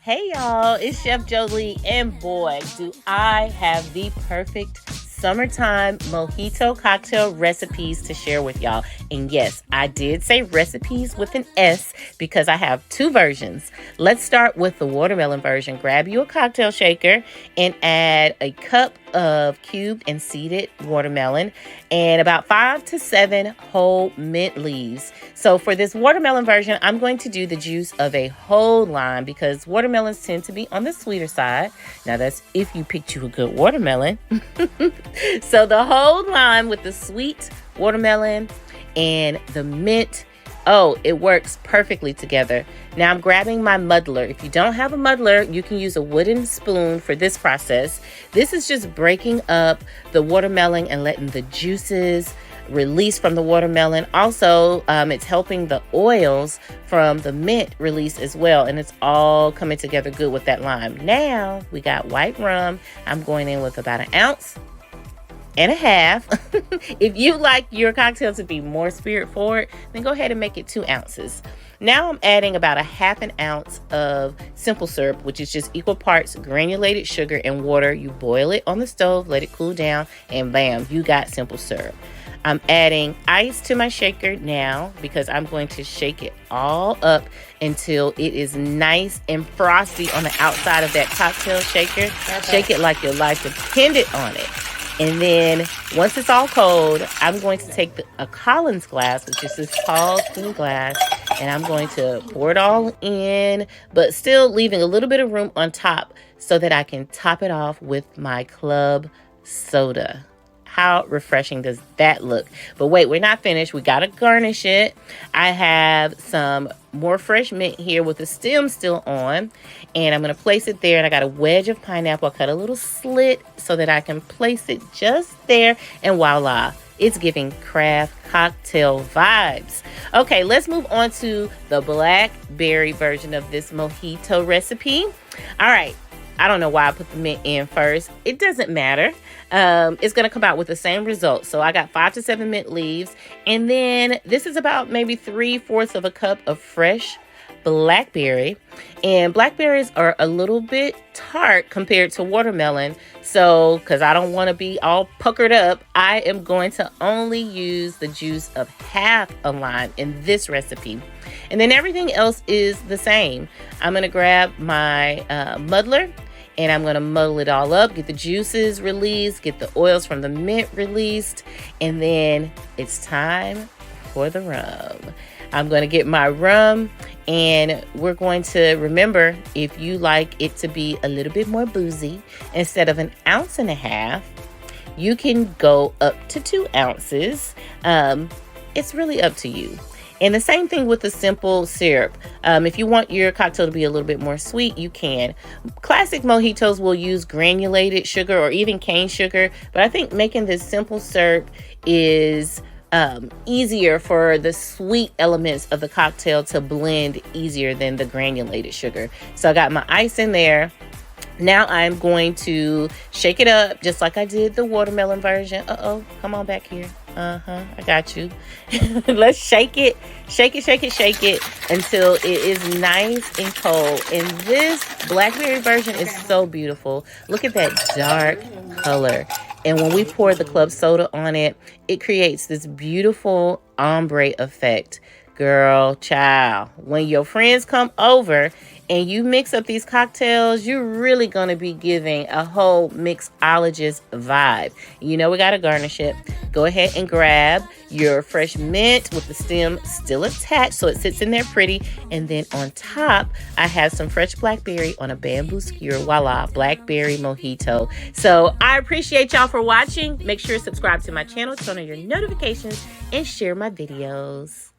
Hey y'all, it's Chef Jolie, and boy, do I have the perfect summertime mojito cocktail recipes to share with y'all. And yes, I did say recipes with an S because I have two versions. Let's start with the watermelon version. Grab you a cocktail shaker and add a cup of cubed and seeded watermelon and about 5 to 7 whole mint leaves. So for this watermelon version, I'm going to do the juice of a whole lime because watermelons tend to be on the sweeter side. Now that's if you picked you a good watermelon. So the whole lime with the sweet watermelon and the mint, oh, it works perfectly together. Now I'm grabbing my muddler. If you don't have a muddler, you can use a wooden spoon for this process. This is just breaking up the watermelon and letting the juices release from the watermelon. Also, it's helping the oils from the mint release as well. And it's all coming together good with that lime. Now we got white rum. I'm going in with about 1.5 ounces. If you like your cocktail to be more spirit forward, then go ahead and make it 2 ounces. Now I'm adding about 1/2 ounce of simple syrup, which is just equal parts granulated sugar and water. You boil it on the stove, let it cool down, and bam, you got simple syrup. I'm adding ice to my shaker now because I'm going to shake it all up until it is nice and frosty on the outside of that cocktail shaker. Shake it like your life depended on it. And then once it's all cold, I'm going to take a Collins glass, which is this tall, skinny glass, and I'm going to pour it all in, but still leaving a little bit of room on top so that I can top it off with my club soda. How refreshing does that look? But wait, we're not finished. We got to garnish it. I have some more fresh mint here with the stem still on. And I'm going to place it there. And I got a wedge of pineapple. I cut a little slit so that I can place it just there. And voila, it's giving craft cocktail vibes. Okay, let's move on to the blackberry version of this mojito recipe. All right. I don't know why I put the mint in first. It doesn't matter. It's going to come out with the same result. So I got 5 to 7 mint leaves. And then this is about maybe 3/4 of a cup of fresh blackberry. And blackberries are a little bit tart compared to watermelon. So, because I don't want to be all puckered up, I am going to only use the juice of 1/2 a lime in this recipe. And then everything else is the same. I'm going to grab my muddler. And I'm going to muddle it all up, get the juices released, get the oils from the mint released, and then it's time for the rum. I'm going to get my rum, and we're going to remember, if you like it to be a little bit more boozy, instead of 1.5 ounces, you can go up to 2 ounces. It's really up to you. And the same thing with the simple syrup. If you want your cocktail to be a little bit more sweet, you can. Classic mojitos will use granulated sugar or even cane sugar, but I think making this simple syrup is easier for the sweet elements of the cocktail to blend easier than the granulated sugar. So I got my ice in there. Now I'm going to shake it up just like I did the watermelon version. Come on back here. I got you. Let's shake it until it is nice and cold. And this blackberry version is so beautiful. Look at that dark color. And when we pour the club soda on it, it creates this beautiful ombre effect. Girl, child, when your friends come over and you mix up these cocktails, you're really going to be giving a whole mixologist vibe. You know we got to garnish it. Go ahead and grab your fresh mint with the stem still attached so it sits in there pretty. And then on top, I have some fresh blackberry on a bamboo skewer. Voila, Blackberry Mojito. So I appreciate y'all for watching. Make sure to subscribe to my channel, turn on your notifications, and share my videos.